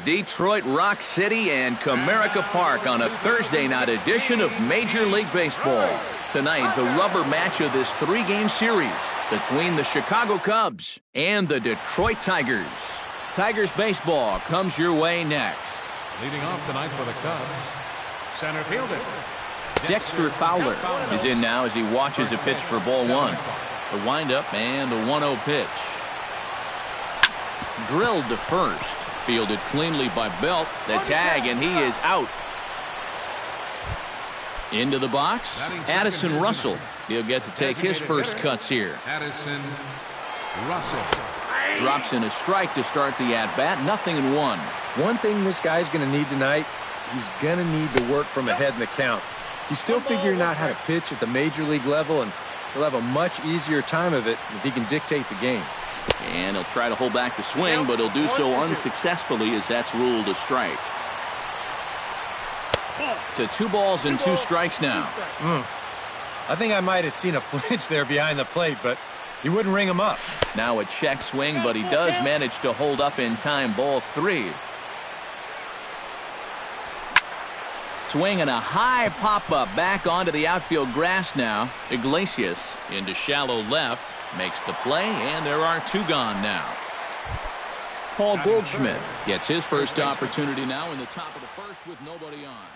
Detroit Rock City and Comerica Park on a Thursday night edition of Major League Baseball. Tonight, the rubber match of this three-game series between the Chicago Cubs and the Detroit Tigers. Tigers baseball comes your way next. Leading off tonight for the Cubs, center fielder Dexter Fowler is in now as he watches a pitch for ball one. The windup and the 1-0 pitch. Drilled to first. Fielded cleanly by Belt. The tag, and he is out. Into the box, Addison Russell. He'll get to take his first cuts here. Addison Russell Drops in a strike to start the at-bat. 0-1. One thing this guy's going to need tonight, he's going to need to work from ahead in the count. He's still figuring out how to pitch at the major league level, and he'll have a much easier time of it if he can dictate the game. And he'll try to hold back the swing, but he'll do so unsuccessfully as that's ruled a strike. To 2 balls and 2 strikes now. I think I might have seen a flinch there behind the plate, but he wouldn't ring him up. Now a check swing, but he does manage to hold up in time. Ball 3. Swing and a high pop-up back onto the outfield grass now. Iglesias into shallow left. Makes the play, and there are 2 gone now. Paul Goldschmidt gets his first opportunity now in the top of the first with nobody on.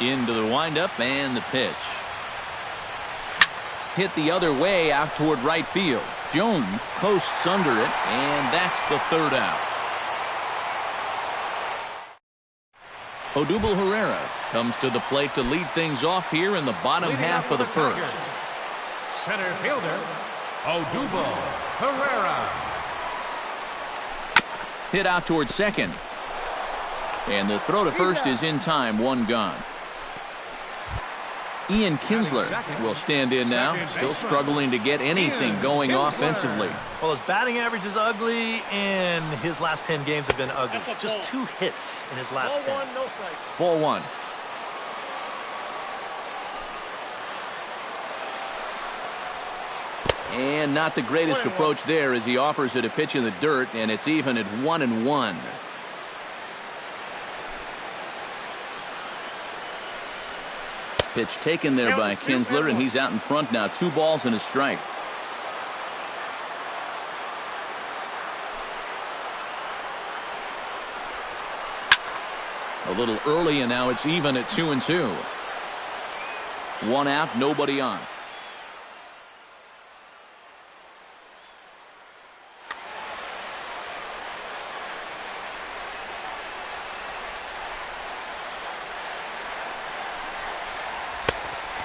Into the windup and the pitch. Hit the other way out toward right field. Jones posts under it, and that's the 3rd out. Odubel Herrera comes to the plate to lead things off here in the bottom half of the first. center fielder Odubel Herrera. Hit out toward second. And the throw to first is in time. 1 gone. Ian Kinsler will stand in now, still struggling to get anything going offensively. Well, his batting average is ugly, and his last 10 games have been ugly. Just 2 hits in his last 10. Ball 1. And not the greatest approach there as he offers it a pitch in the dirt, and it's even at 1-1. Pitch taken there by Kinsler, and he's out in front now. 2 balls and a strike. A little early, and now it's even at 2-2. 1 out, nobody on.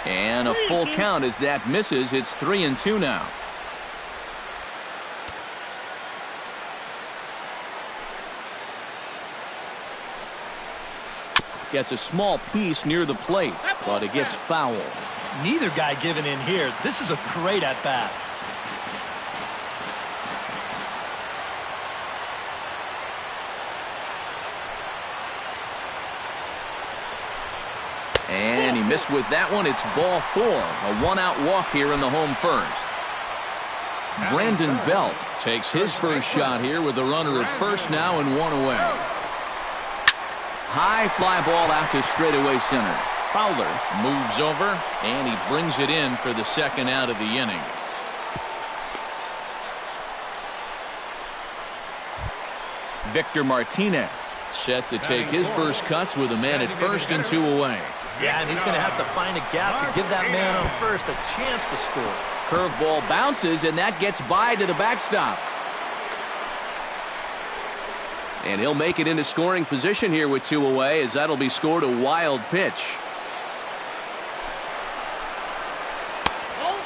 And a full count as that misses. It's 3-2 now. Gets a small piece near the plate, but it gets foul. Neither guy giving in here. This is a great at-bat. And he missed with that one. It's ball 4. A 1-out walk here in the home first. Brandon Belt takes his first shot here with the runner at first now and 1 away. High fly ball out to straightaway center. Fowler moves over, and he brings it in for the 2nd out of the inning. Victor Martinez set to take his first cuts with a man at first and 2 away. Yeah, and he's going to have to find a gap to give that man on first a chance to score. Curveball bounces, and that gets by to the backstop. And he'll make it into scoring position here with 2 away, as that'll be scored a wild pitch.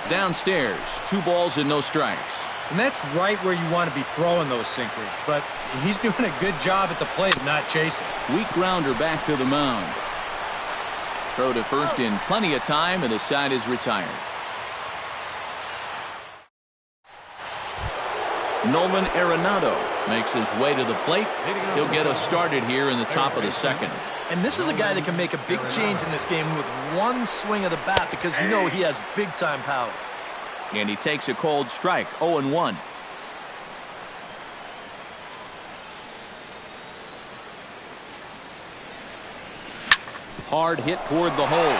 Downstairs, 2 balls and no strikes. And that's right where you want to be throwing those sinkers, but he's doing a good job at the plate of not chasing. Weak grounder back to the mound. Throw to first in plenty of time, and the side is retired. Nolan Arenado makes his way to the plate. He'll get us started here in the top of the 2nd. And this is a guy that can make a big change in this game with 1 swing of the bat, because you know he has big-time power. And he takes a cold strike, 0-1. Hard hit toward the hole.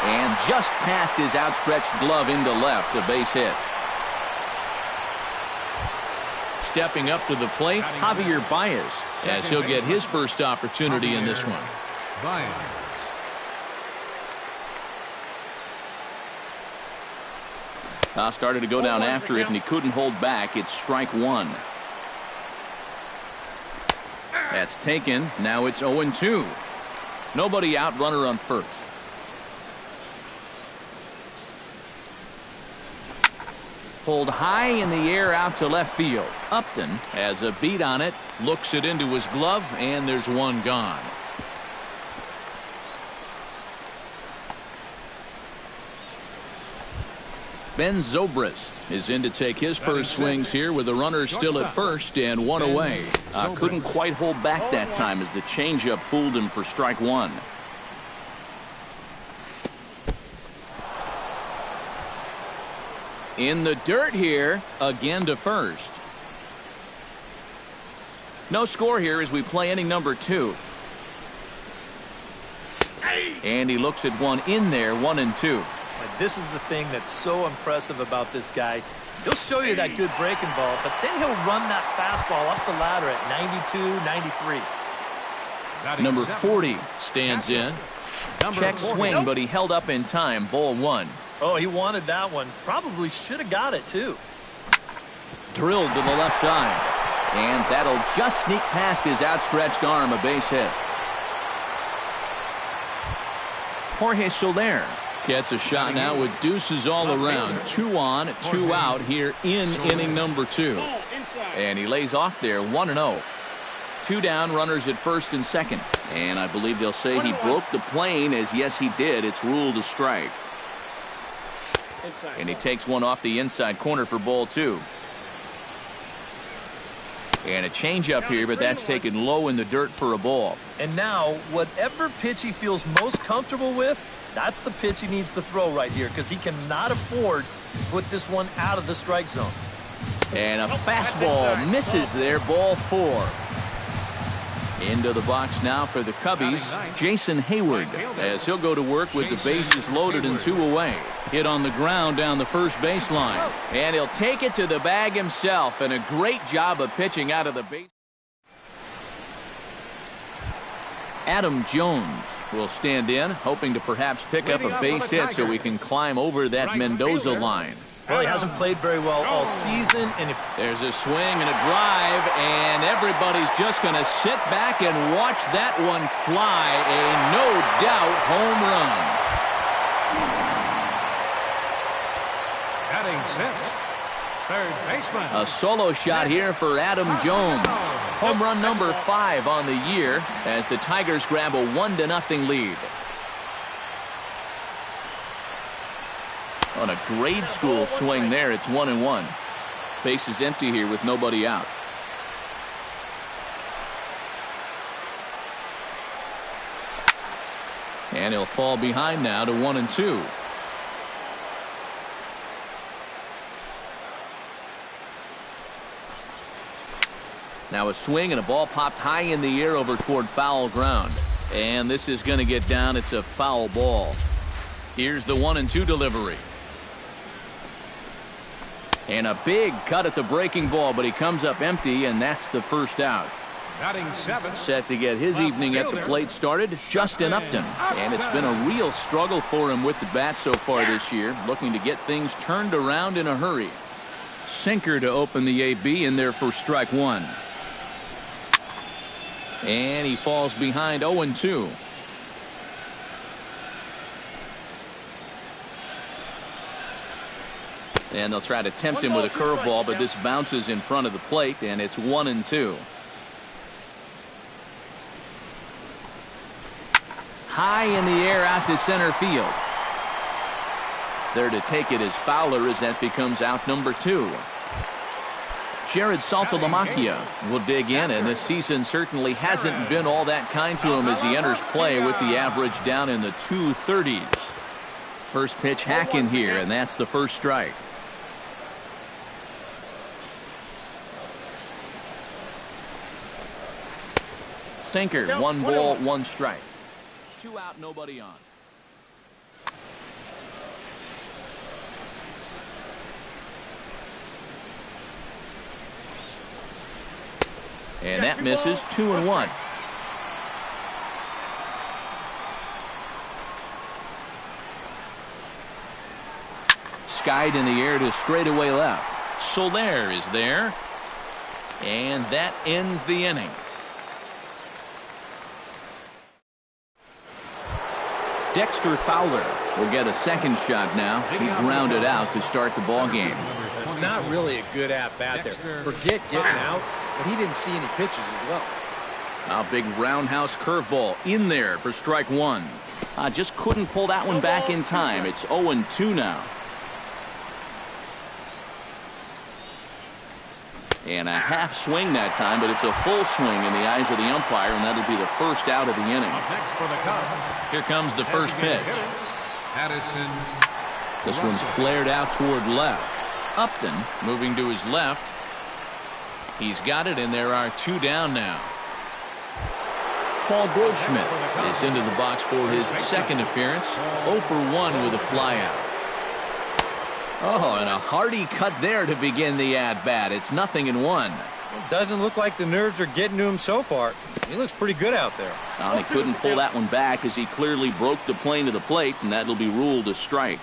And just past his outstretched glove into left, a base hit. Stepping up to the plate, Javier Baez, as he'll get his first opportunity in this one. Started to go down after it, and he couldn't hold back. It's strike one. That's taken. Now it's 0-2. Nobody out, runner on first. Pulled high in the air out to left field. Upton has a beat on it, looks it into his glove, and there's one gone. Ben Zobrist is in to take his first swings here with the runner still at first and one away. Couldn't quite hold back that time as the changeup fooled him for strike one. In the dirt here, again to first. No score here as we play inning number 2. And he looks at one in there, 1-2. This is the thing that's so impressive about this guy. He'll show you that good breaking ball, but then he'll run that fastball up the ladder at 92, 93. Number 40 stands in. Check swing, but he held up in time. Ball 1. Oh, he wanted that one. Probably should have got it, too. Drilled to the left side. And that'll just sneak past his outstretched arm, a base hit. Jorge Soler gets a shot now with deuces all around. 2 on, 2 out here in inning number 2. And he lays off there, 1-0. 2 down, runners at first and second. And I believe they'll say he broke the plane, as yes he did. It's ruled a strike. And he takes one off the inside corner for ball 2. And a changeup here, but that's taken low in the dirt for a ball. And now, whatever pitch he feels most comfortable with, that's the pitch he needs to throw right here, because he cannot afford to put this one out of the strike zone. And a fastball misses there, ball 4. Into the box now for the Cubbies, Jason Hayward, as he'll go to work with the bases loaded and 2 away. Hit on the ground down the first baseline. And he'll take it to the bag himself, and a great job of pitching out of the base. Adam Jones will stand in, hoping to perhaps pick up a base hit so we can climb over that Mendoza line. Well, he hasn't played very well all season. And if there's a swing and a drive, and everybody's just going to sit back and watch that one fly. A no-doubt home run. Batting 6th, third baseman. A solo shot here for Adam Jones. Home run number 5 on the year as the Tigers grab a 1-0 lead. On a grade school swing there, it's 1-1. Base is empty here with nobody out. And he'll fall behind now to 1-2. Now a swing and a ball popped high in the air over toward foul ground. And this is going to get down. It's a foul ball. Here's the 1-2 delivery. And a big cut at the breaking ball, but he comes up empty, and that's the first out. Batting 7th. Set to get his evening at the plate started, Justin Upton. And it's been a real struggle for him with the bat so far this year, looking to get things turned around in a hurry. Sinker to open the AB in there for strike 1. And he falls behind 0-2. And they'll try to tempt him with a curveball, but this bounces in front of the plate, and it's 1-2. High in the air out to center field. There to take it is Fowler as that becomes out number 2. Jared Saltalamacchia will dig in, and this season certainly hasn't been all that kind to him as he enters play with the average down in the 230s. First pitch hack in here, and that's the first strike. Sinker, 1 ball, 1 strike. 2 out, nobody on. And that misses. 2-1. Skied in the air to straightaway left. Soler is there. And that ends the inning. Dexter Fowler will get a second shot now. He grounded out to start the ball game. Not really a good at-bat there. Forget getting out, but he didn't see any pitches as well. A big roundhouse curveball in there for strike 1. Just couldn't pull that one back in time. It's 0-2 now. And a half swing that time, but it's a full swing in the eyes of the umpire, and that'll be the first out of the inning. Next for the Cubs. Here comes the first pitch. Addison. This one's flared out toward left. Upton moving to his left. He's got it, and there are 2 down now. Paul Goldschmidt is into the box for his second appearance. 0 for 1 with a flyout. Oh, and a hearty cut there to begin the at-bat. It's 0-1. It doesn't look like the nerves are getting to him so far. He looks pretty good out there. He couldn't pull that one back as he clearly broke the plane to the plate, and that'll be ruled a strike.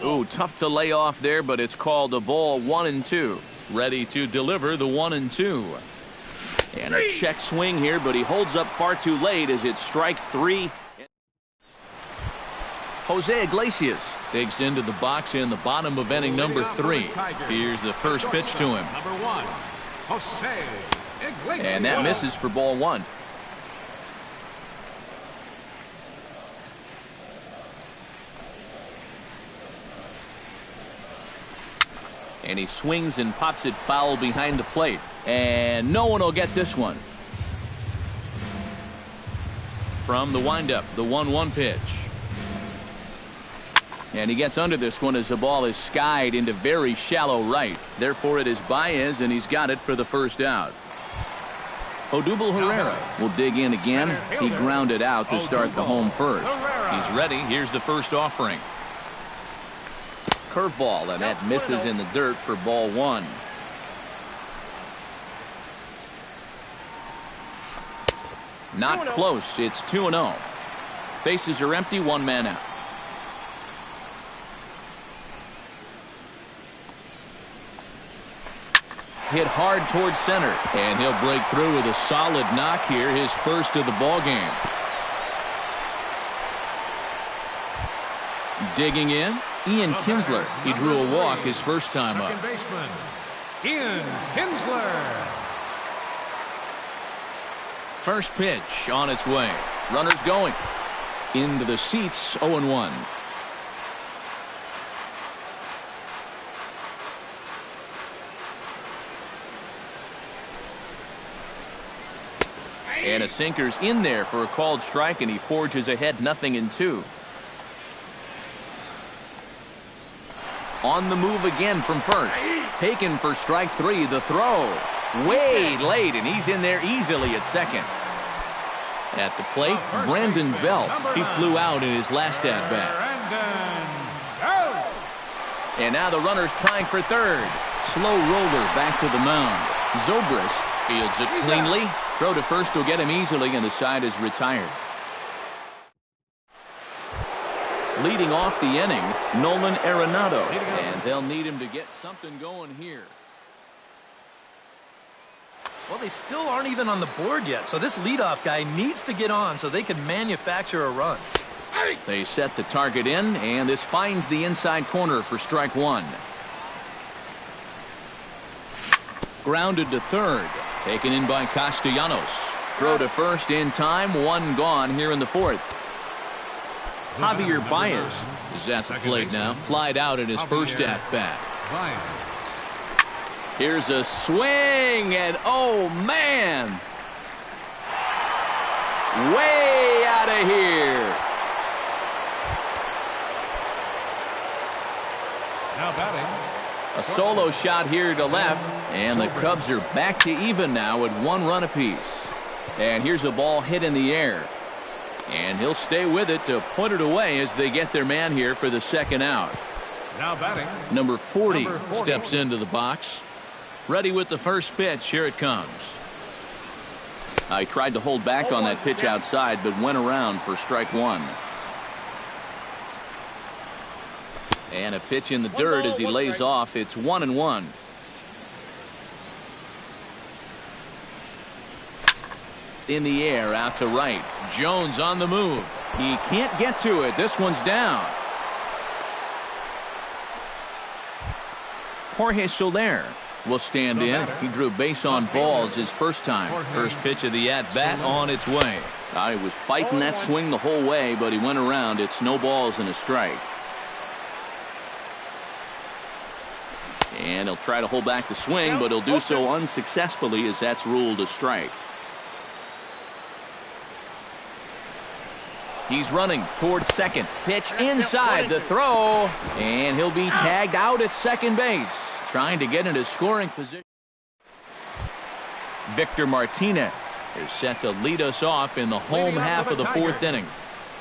Ooh, tough to lay off there, but it's called a ball. 1-2. Ready to deliver the 1-2. And a check swing here, but he holds up far too late as it's strike 3. Jose Iglesias digs into the box in the bottom of inning number 3. Here's the first pitch to him. Number 1, Jose Iglesias. And that misses for ball 1. And he swings and pops it foul behind the plate. And no one will get this one. From the windup, the 1-1 pitch. And he gets under this one as the ball is skied into very shallow right. Therefore, it is Baez, and he's got it for the first out. Odubel Herrera will dig in again. He grounded out to start the home first. He's ready. Here's the first offering. Curveball, and that misses in the dirt for ball 1. Not close. It's 2-0. Bases are empty. 1 man out. Hit hard towards center, and he'll break through with a solid knock here, his first of the ball game. Digging in, Ian Kinsler. He drew a walk his first time up. Second baseman, Ian Kinsler. First pitch on its way. Runners going. Into the seats, 0-1. And a sinker's in there for a called strike, and he forges ahead 0-2. On the move again from first. Taken for strike 3. The throw. Way late, and he's in there easily at second. At the plate, Brandon Belt. He flew out in his last at-bat. And now the runner's trying for third. Slow roller back to the mound. Zobrist fields it cleanly. Throw to first will get him easily, and the side is retired. Leading off the inning, Nolan Arenado, and they'll need him to get something going here. Well, they still aren't even on the board yet, so this leadoff guy needs to get on so they can manufacture a run. They set the target in, and this finds the inside corner for strike 1. Grounded to third. Taken in by Castellanos. Throw to first in time. 1 gone here in the 4th. Javier Baez is at the plate now. Flied out in his first at-bat. Here's a swing, and oh, man. Way out of here. Now batting. A solo shot here to left, and the Cubs are back to even now at 1 run apiece. And here's a ball hit in the air. And he'll stay with it to put it away as they get their man here for the second out. Now batting. Number 40 Number 40 steps into the box. Ready with the first pitch. Here it comes. I tried to hold back on that pitch outside, but went around for strike one. And a pitch in the dirt as he lays off. It's 1-1. In the air, out to right. Jones on the move. He can't get to it. This one's down. Jorge Soler will stand in. He drew base on balls his first time. First pitch of the at-bat on its way. He was fighting that swing the whole way, but he went around. It's no balls and a strike. And he'll try to hold back the swing, but he'll do so unsuccessfully as that's ruled a strike. He's running towards second. Pitch inside the throw. And he'll be tagged out at second base. Trying to get into scoring position. Victor Martinez is set to lead us off in the home half of the fourth inning.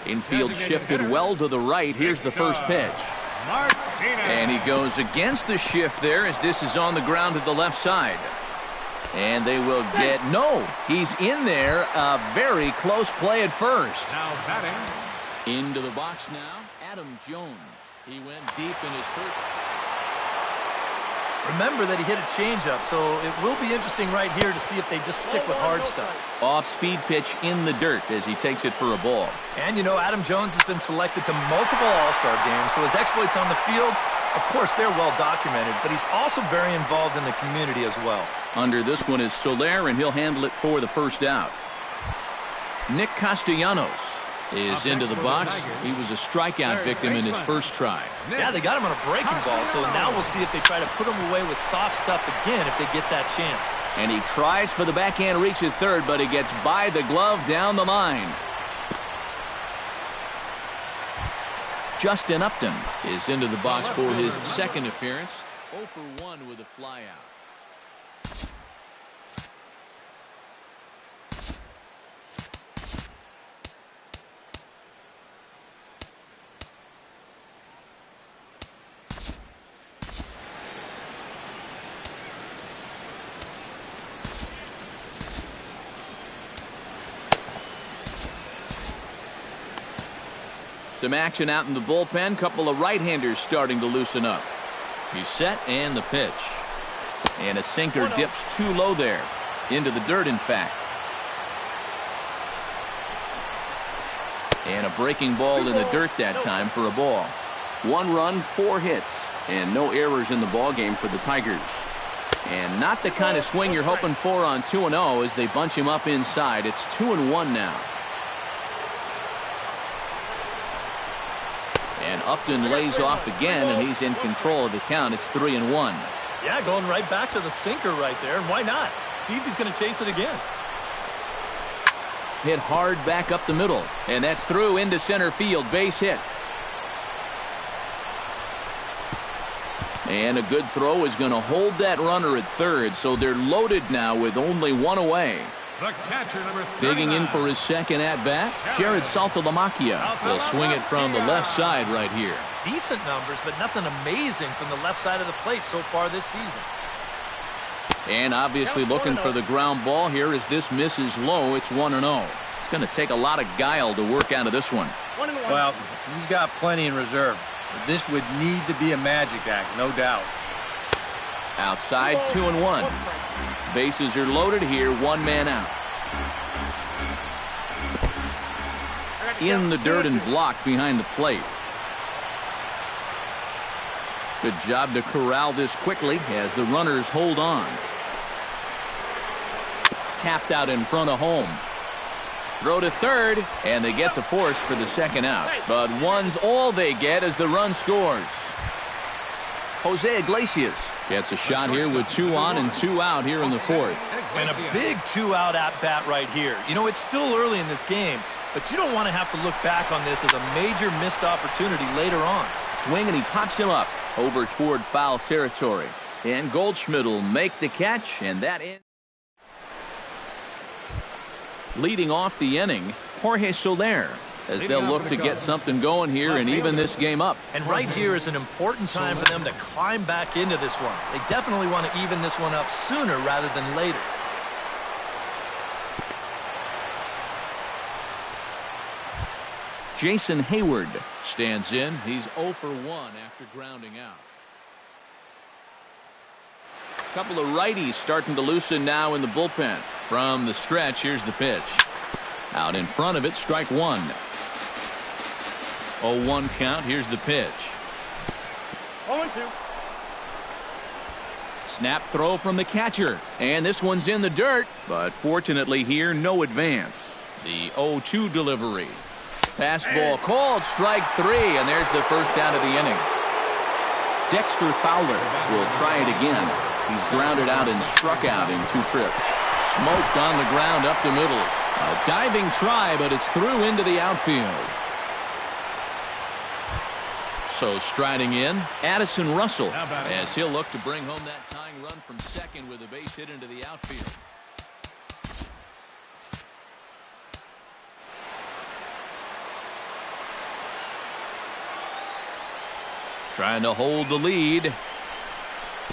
Infield shifted well to the right. Here's the first pitch. And he goes against the shift there as this is on the ground to the left side. And they will get, no, he's in there. A very close play at first. Now batting. Into the box now, Adam Jones. He went deep in his first. Remember that he hit a changeup, so it will be interesting right here to see if they just stick with hard stuff. Off-speed pitch in the dirt as he takes it for a ball. And, you know, Adam Jones has been selected to multiple All-Star games, so his exploits on the field, of course, they're well documented, but he's also very involved in the community as well. Under this one is Soler, and he'll handle it for the first out. Nick Castellanos is into the box. He was a strikeout victim in his first try. Yeah, they got him on a breaking ball, so now we'll see if they try to put him away with soft stuff again if they get that chance. And he tries for the backhand reach at third, but he gets by the glove down the line. Justin Upton is into the box for his second appearance. 0 for 1 with a flyout. Some action out in the bullpen. Couple of right-handers starting to loosen up. He's set and the pitch. And a sinker dips too low there. Into the dirt, in fact. And a breaking ball in the dirt that time for a ball. 1 run, 4 hits, and no errors in the ball game for the Tigers. And not the kind of swing you're hoping for on 2-0 as they bunch him up inside. It's 2-1 now. And Upton lays off again, and he's in control of the count. It's 3-1. Yeah, going right back to the sinker right there. And why not? See if he's going to chase it again. Hit hard back up the middle. And that's through into center field. Base hit. And a good throw is going to hold that runner at third. So they're loaded now with only 1 away. The catcher, number 39. Digging in for his second at-bat, Jared Saltalamacchia. He'll swing it from the left side right here. Decent numbers, but nothing amazing from the left side of the plate so far this season. And obviously looking for the ground ball here as this misses low. It's 1-0. It's going to take a lot of guile to work out of this one. Well, he's got plenty in reserve. But this would need to be a magic act, no doubt. Outside, 2-1. Bases are loaded here, 1 man out. In the dirt and blocked behind the plate. Good job to corral this quickly as the runners hold on. Tapped out in front of home. Throw to third, and they get the force for the second out. But 1's all they get as the run scores. Jose Iglesias gets a shot here with 2 on and 2 out here in the fourth. And a big 2-out at-bat right here. You know, it's still early in this game, but you don't want to have to look back on this as a major missed opportunity later on. Swing, and he pops him up over toward foul territory. And Goldschmidt will make the catch, and that ends. Leading off the inning, Jorge Soler, as they'll look to get something going here and even this game up. And right here is an important time for them to climb back into this one. They definitely want to even this one up sooner rather than later. Jason Hayward stands in. He's 0 for 1 after grounding out. A couple of righties starting to loosen now in the bullpen. From the stretch, here's the pitch. Out in front of it, strike one. 0-1 count. Here's the pitch. 0-2. Snap throw from the catcher. And this one's in the dirt. But fortunately here, no advance. The 0-2 delivery. Fastball called, strike three, and there's the first out of the inning. Dexter Fowler will try it again. He's grounded out and struck out in 2 trips. Smoked on the ground up the middle. A diving try, but it's through into the outfield. So striding in, Addison Russell, as he'll look to bring home that tying run from second with a base hit into the outfield. Trying to hold the lead.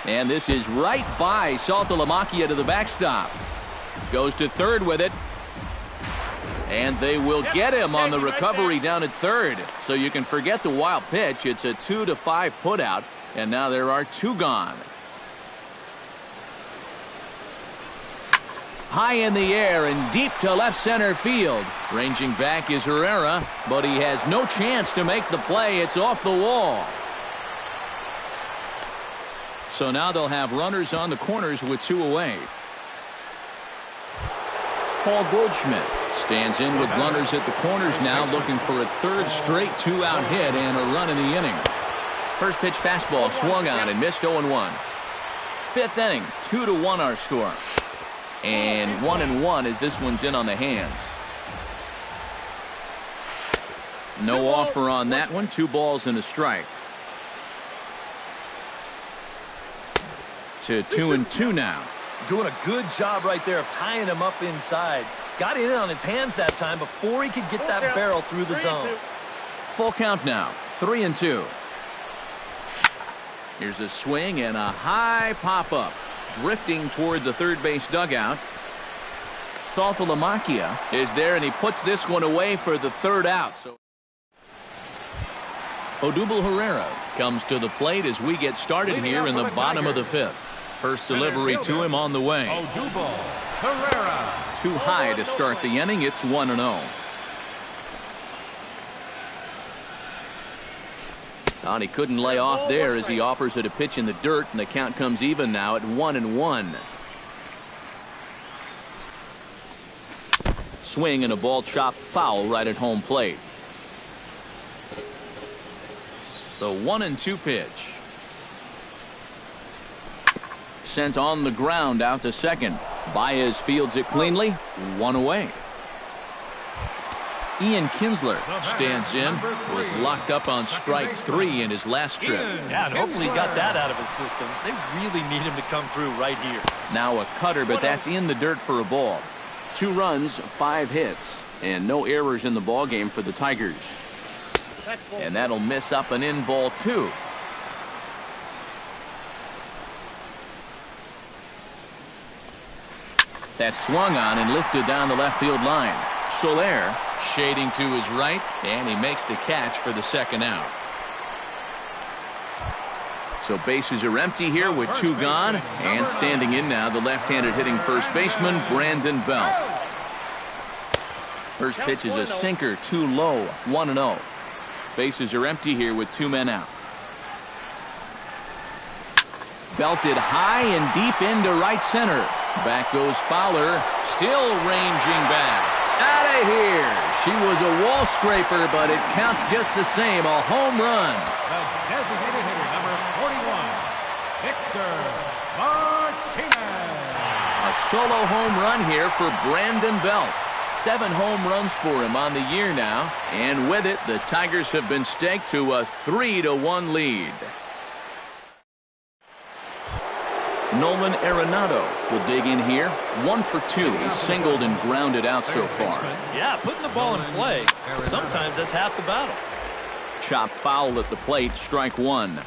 And this is right by Saltalamacchia to the backstop. Goes to third with it. And they will get him on the recovery down at third. So you can forget the wild pitch. It's a 2-5 putout. And now there are 2 gone. High in the air and deep to left center field. Ranging back is Herrera, but he has no chance to make the play. It's off the wall. So now they'll have runners on the corners with 2 away. Paul Goldschmidt stands in with runners at the corners now, looking for a third straight 2-out hit and a run in the inning. First pitch fastball swung on and missed 0-1. Fifth inning, 2-1 our score. And 1-1 as this one's in on the hands. No offer on that one. 2 balls and a strike. To 2-2 now. Doing a good job right there of tying him up inside. Got it in on his hands that time before he could get that barrel through the zone. Full count now. 3-2. Here's a swing and a high pop-up. Drifting toward the third base dugout. Saltalamacchia is there, and he puts this one away for the third out. So Odubel Herrera comes to the plate as we get started here in the bottom of the 5th. First delivery to him on the way. Odubel Herrera. Too high to start the inning. It's 1-0. And he couldn't lay off there as he offers it a pitch in the dirt, and the count comes even now at 1-1. Swing and a ball chopped foul right at home plate. The 1-2 pitch. Sent on the ground out to second. Baez fields it cleanly. 1 away. Ian Kinsler stands in. Was locked up on strike 3 in his last trip. Yeah, and hopefully he got that out of his system. They really need him to come through right here. Now a cutter, but that's in the dirt for a ball. 2 runs, 5 hits, and no errors in the ball game for the Tigers. And that'll miss up and in ball 2. That swung on and lifted down the left field line. Soler shading to his right, and he makes the catch for the second out. So bases are empty here with 2 gone, and standing in now the left-handed hitting first baseman Brandon Belt. First pitch is a sinker, too low. 1-0. Bases are empty here with 2 men out. Belted high and deep into right center. Back goes Fowler, still ranging back. Out of here. She was a wall scraper, but it counts just the same. A home run. The designated hitter, number 41, Victor Martinez. A solo home run here for Brandon Belt. 7 home runs for him on the year now. And with it, the Tigers have been staked to a 3-1 lead. Nolan Arenado will dig in here. 1 for 2. He's singled and grounded out so far. Yeah, putting the ball in play, sometimes that's half the battle. Chop foul at the plate, strike 1.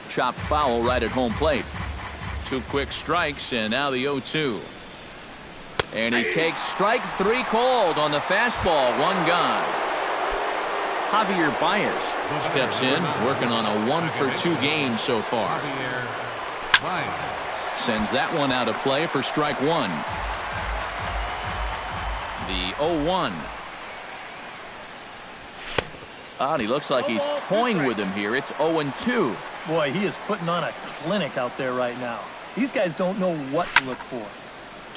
Chop foul right at home plate. 2 quick strikes, and now the 0-2. And he takes strike 3 called on the fastball. 1 gone. Javier Baez steps in, working on a 1 for 2 game so far. Sends that one out of play for strike 1. The 0-1. And he looks like he's toying with him here. It's 0-2. Boy, he is putting on a clinic out there right now. These guys don't know what to look for.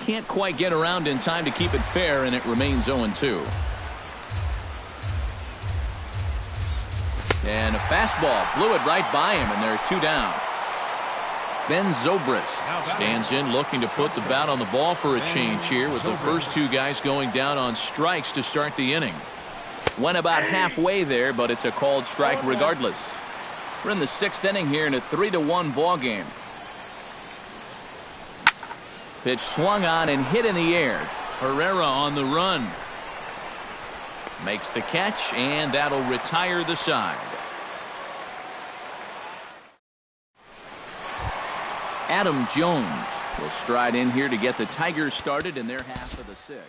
Can't quite get around in time to keep it fair, and it remains 0-2. And a fastball blew it right by him, and there are 2 down. Ben Zobrist stands in, looking to put the bat on the ball for a change here, with the first 2 guys going down on strikes to start the inning. Went about halfway there, but it's a called strike regardless. We're in the 6th inning here in a 3-1 ball game. Pitch swung on and hit in the air. Herrera on the run. Makes the catch, and that'll retire the side. Adam Jones will stride in here to get the Tigers started in their half of the 6th.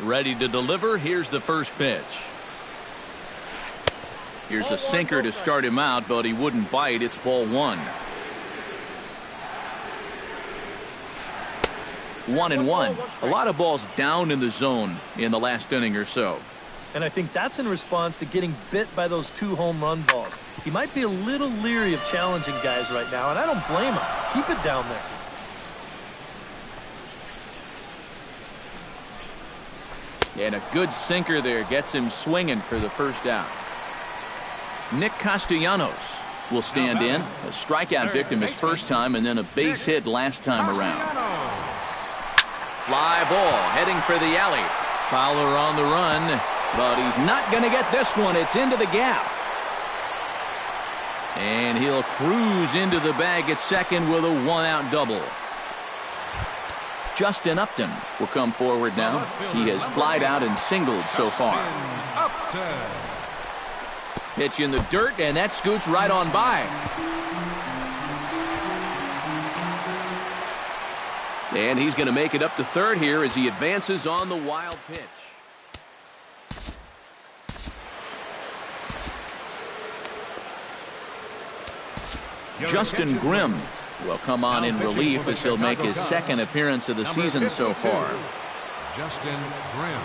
Ready to deliver. Here's the first pitch. Here's a sinker to start him out, but he wouldn't bite. It's ball 1. 1-1. A lot of balls down in the zone in the last inning or so. And I think that's in response to getting bit by those 2 home run balls. He might be a little leery of challenging guys right now, and I don't blame him. Keep it down there. And a good sinker there gets him swinging for the first out. Nick Castellanos will stand in. A strikeout victim his first time, and then a base hit last time around. Fly ball heading for the alley. Fowler on the run, but he's not going to get this one. It's into the gap. And he'll cruise into the bag at second with a 1-out double. Justin Upton will come forward now. He has flied out and singled so far. Pitch in the dirt, and that scoots right on by. And he's going to make it up to third here as he advances on the wild pitch. Justin Grimm will come on in relief as he'll make his 2nd appearance of the season so far. Justin Grimm.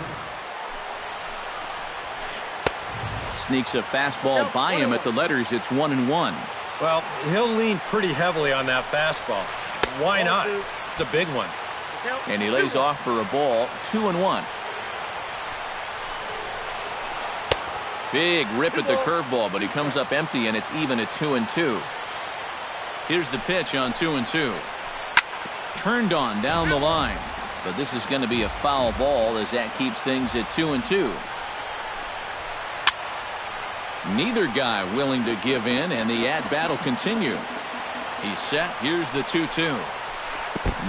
Sneaks a fastball by him at the letters. It's 1-1. Well, he'll lean pretty heavily on that fastball. Why not? It's a big one. And he lays off for a ball. 2-1. Big rip at the curveball, but he comes up empty, and it's even at 2-2. Here's the pitch on 2-2. Turned on down the line, but this is going to be a foul ball as that keeps things at 2-2. Neither guy willing to give in, and the at-bat will continue. He's set. Here's the 2-2.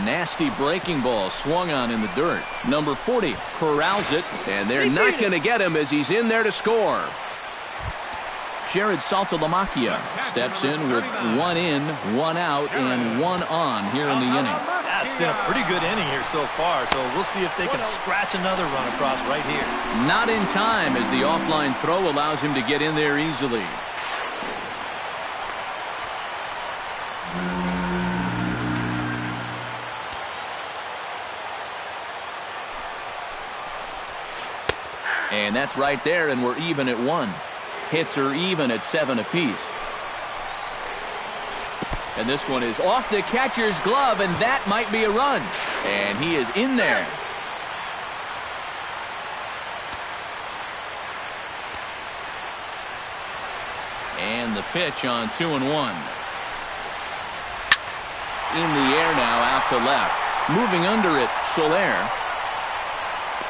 Nasty breaking ball swung on in the dirt. Number 40 corrals it, and they're not going to get him as he's in there to score. Jared Saltalamacchia steps in with 1 in, 1 out, and 1 on here in the inning. Yeah, it's been a pretty good inning here so far, so we'll see if they can scratch another run across right here. Not in time as the offline throw allows him to get in there easily. And that's right there, and we're even at 1. Hits are even at 7 apiece. And this one is off the catcher's glove, and that might be a run. And he is in there. And the pitch on 2-1. In the air now, out to left. Moving under it, Soler.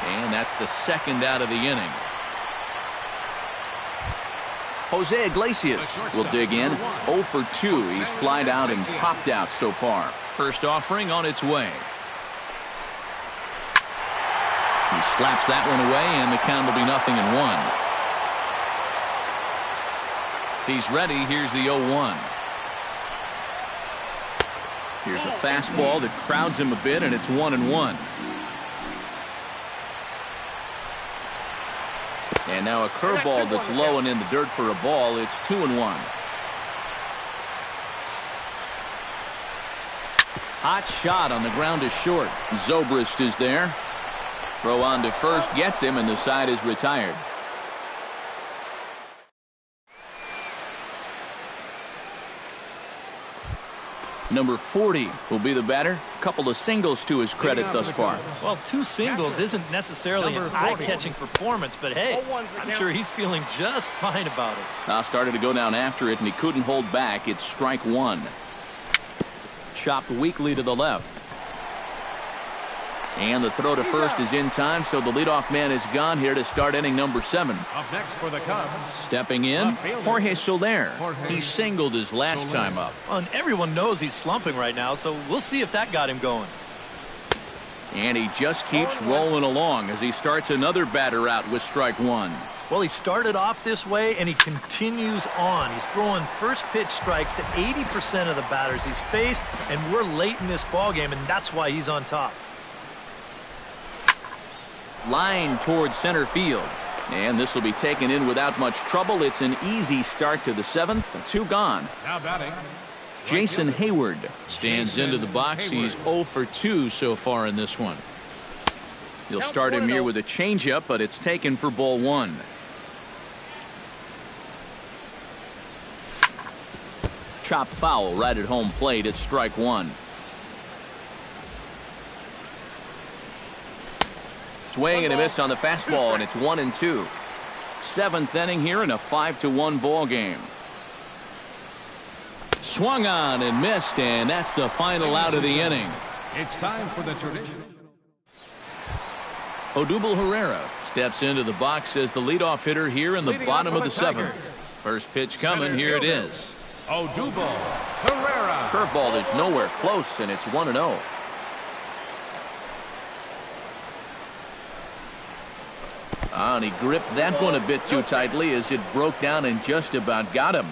And that's the second out of the inning. Jose Iglesias will dig in. 0 for 2. He's flied out and popped out so far. First offering on its way. He slaps that one away, and the count will be 0-1. He's ready. Here's the 0-1. Here's a fastball that crowds him a bit, and it's 1-1. And now a curveball that's low and in the dirt for a ball. It's 2-1. Hot shot on the ground is short. Zobrist is there. Throw on to first gets him, and the side is retired. Number 40 will be the batter. Couple of singles to his credit thus far. Well, 2 singles isn't necessarily an eye-catching performance, but hey, I'm sure he's feeling just fine about it. Now started to go down after it, and he couldn't hold back. It's strike 1. Chopped weakly to the left. And the throw to first is in time, so the leadoff man is gone here to start inning number 7. Up next for the Cubs. Stepping in, Jorge Soler. He singled his last time up. Well, and everyone knows he's slumping right now, so we'll see if that got him going. And he just keeps rolling along as he starts another batter out with strike 1. Well, he started off this way, and he continues on. He's throwing first pitch strikes to 80% of the batters he's faced, and we're late in this ballgame, and that's why he's on top. Line towards center field. And this will be taken in without much trouble. It's an easy start to the 7th. 2 gone. Now batting. Jason Hayward stands into the box. He's 0 for 2 so far in this one. He'll start him here with a changeup, but it's taken for ball 1. Chop foul right at home plate. It's strike 1. Swing and a miss on the fastball, and it's 1-2. 7th inning here in a 5-1 ball game. Swung on and missed, and that's the final out of the inning. It's time for the traditional. Odubel Herrera steps into the box as the leadoff hitter here in the bottom of the 7th. First pitch coming. Here it is. Odubel Herrera. Curveball is nowhere close, and it's 1-0. And he gripped that one a bit too tightly as it broke down and just about got him.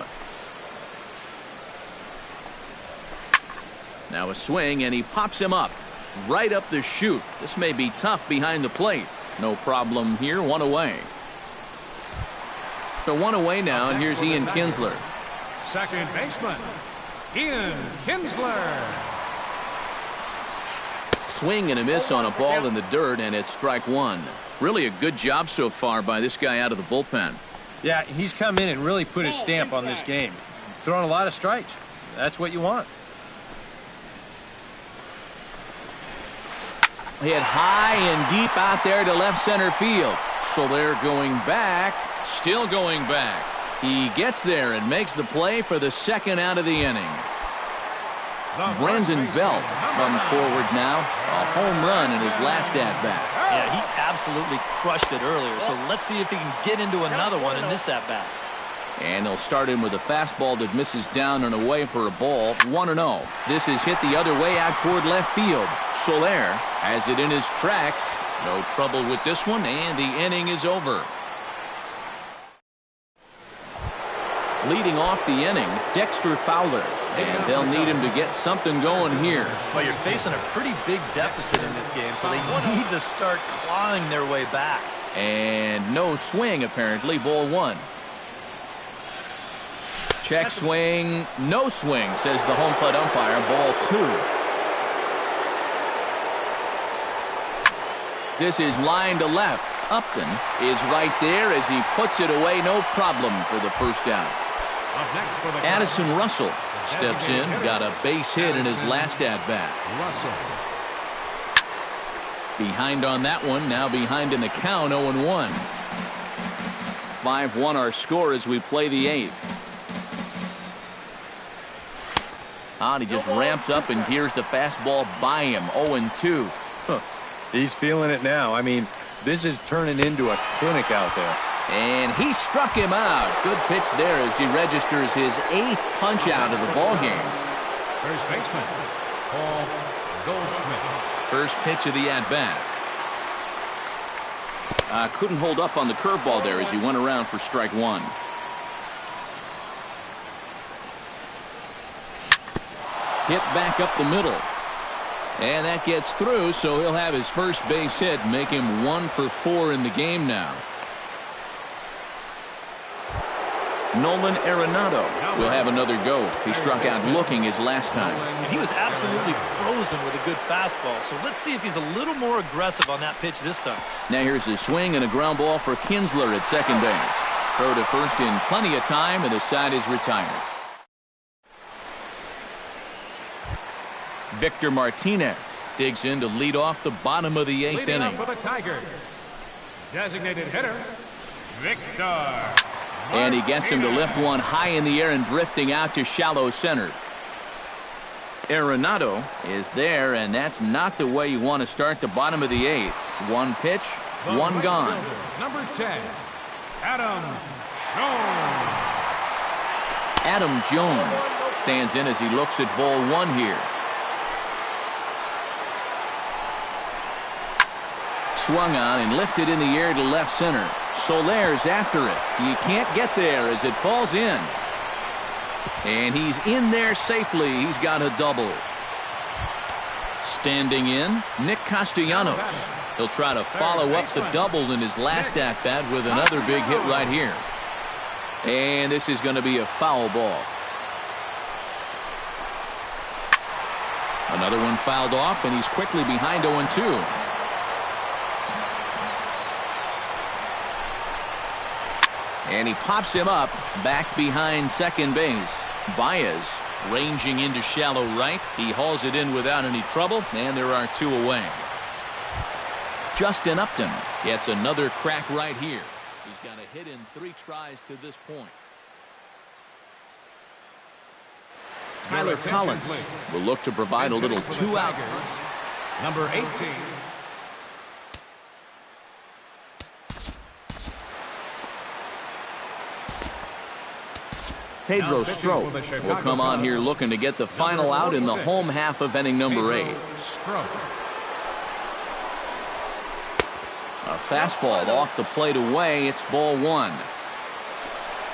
Now a swing, and he pops him up. Right up the chute. This may be tough behind the plate. No problem here. 1 away. So 1 away now, and here's Ian Kinsler. Second baseman, Ian Kinsler. Swing and a miss on a ball in the dirt, and it's strike 1. Really a good job so far by this guy out of the bullpen. Yeah, he's come in and really put his stamp on this game. He's throwing a lot of strikes. That's what you want. Hit high and deep out there to left center field. Soler going back, still going back. He gets there and makes the play for the 2nd out of the inning. Brandon Belt comes forward now. A home run in his last at-bat. Yeah, he absolutely crushed it earlier, so let's see if he can get into another one in this at-bat. And they'll start him with a fastball that misses down and away for a ball. 1-0. This is hit the other way out toward left field. Soler has it in his tracks. No trouble with this one, and the inning is over. Leading off the inning, Dexter Fowler. And they'll need him to get something going here. Well, you're facing a pretty big deficit in this game, so they need to start clawing their way back. And no swing, apparently. Ball 1. Check swing. No swing, says the home plate umpire. Ball 2. This is line to left. Upton is right there as he puts it away. No problem for the first out. Addison Russell steps in, got a base hit in his last at-bat. Behind on that one, now behind in the count, 0-1. 5-1 our score as we play the 8th. And he just ramps up and gears the fastball by him. 0-2. He's feeling it now. I mean, this is turning into a clinic out there. And he struck him out. Good pitch there as he registers his 8th punch out of the ball game. First baseman, Paul Goldschmidt. First pitch of the at-bat. Couldn't hold up on the curveball there as he went around for strike 1. Hit back up the middle. And that gets through, so he'll have his first base hit, make him 1 for 4 in the game now. Nolan Arenado will have another go. He struck out looking his last time. And he was absolutely frozen with a good fastball, so let's see if he's a little more aggressive on that pitch this time. Now here's a swing and a ground ball for Kinsler at second base. Throw to first in plenty of time, and the side is retired. Victor Martinez digs in to lead off the bottom of the 8th Leading inning. up for the Tigers, designated hitter, Victor. And he gets him to lift one high in the air and drifting out to shallow center. Arenado is there, and that's not the way you want to start the bottom of the 8th. 1 pitch, 1 gone. Number 10, Adam Jones. Adam Jones stands in as he looks at ball 1 here. Swung on and lifted in the air to left center. Soler's after it. He can't get there as it falls in. And he's in there safely. He's got a double. Standing in, Nick Castellanos. He'll try to follow up the double in his last at-bat with another big hit right here. And this is going to be a foul ball. Another one fouled off, and he's quickly behind 0-2. And he pops him up back behind second base. Baez ranging into shallow right. He hauls it in without any trouble, and there are 2 away. Justin Upton gets another crack right here. He's got a hit in 3 tries to this point. Tyler Collins will look to provide a little 2-out. Number 18. Pedro Strop will come on here looking to get the final out in the home half of inning number 8. A fastball off the plate away. It's ball 1.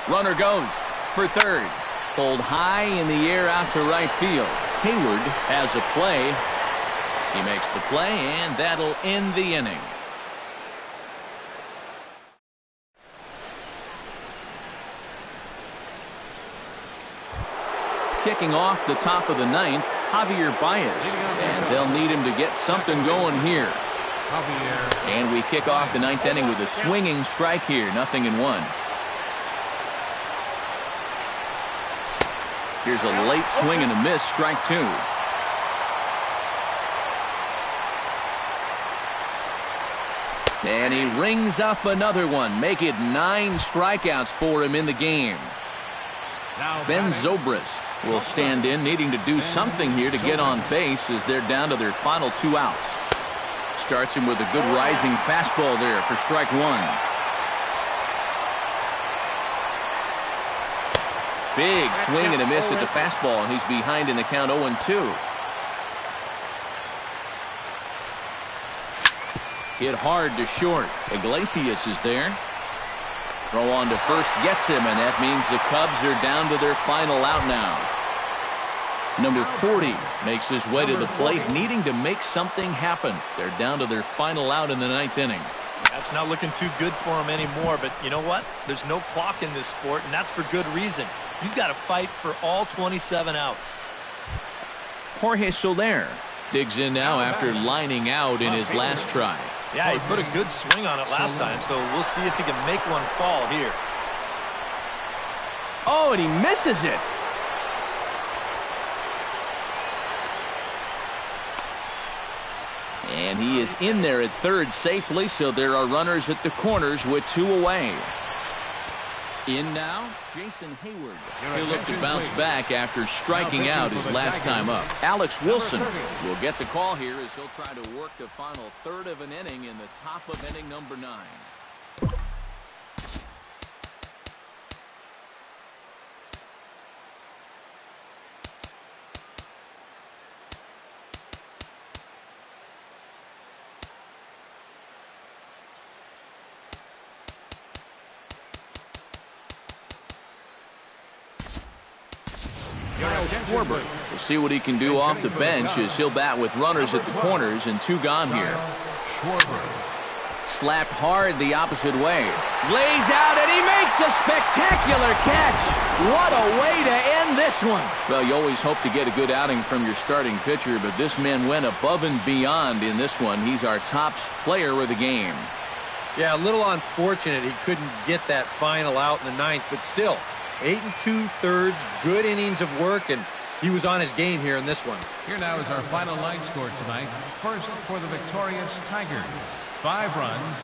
Runner goes for third. Pulled high in the air out to right field. Hayward has a play. He makes the play, and that'll end the inning. Kicking off the top of the 9th, Javier Baez. And they'll need him to get something going here. And we kick off the 9th inning with a swinging strike here. 0-1. Here's a late swing and a miss. Strike 2. And he rings up another one. Make it 9 strikeouts for him in the game. Ben Zobrist will stand in, needing to do something here to get on base as they're down to their final 2 outs. Starts him with a good rising fastball there for strike 1. Big swing and a miss at the fastball, and he's behind in the count 0-2. Hit hard to short. Iglesias is there. Throw on to first gets him, and that means the Cubs are down to their final out now. Number 40 makes his way to the plate, needing to make something happen. They're down to their final out in the 9th inning. That's not looking too good for him anymore, but you know what? There's no clock in this sport, and that's for good reason. You've got to fight for all 27 outs. Jorge Soler digs in now after lining out in his last try. Yeah, he put a good swing on it last time, so we'll see if he can make one fall here. Oh, and he misses it. And he is in there at third safely, so there are runners at the corners with 2 away. In now, Jason Hayward. He'll look to bounce back after striking out his last time up. Alex Wilson will get the call here as he'll try to work the final third of an inning in the top of inning number 9. We'll see what he can do off the bench as he'll bat with runners at the corners and 2 gone here. Slapped hard the opposite way. Lays out and he makes a spectacular catch. What a way to end this one. Well, you always hope to get a good outing from your starting pitcher, but this man went above and beyond in this one. He's our top player of the game. Yeah, a little unfortunate he couldn't get that final out in the 9th, but still, 8 2/3, good innings of work, and he was on his game here in this one. Here now is our final line score tonight. First for the victorious Tigers, 5 runs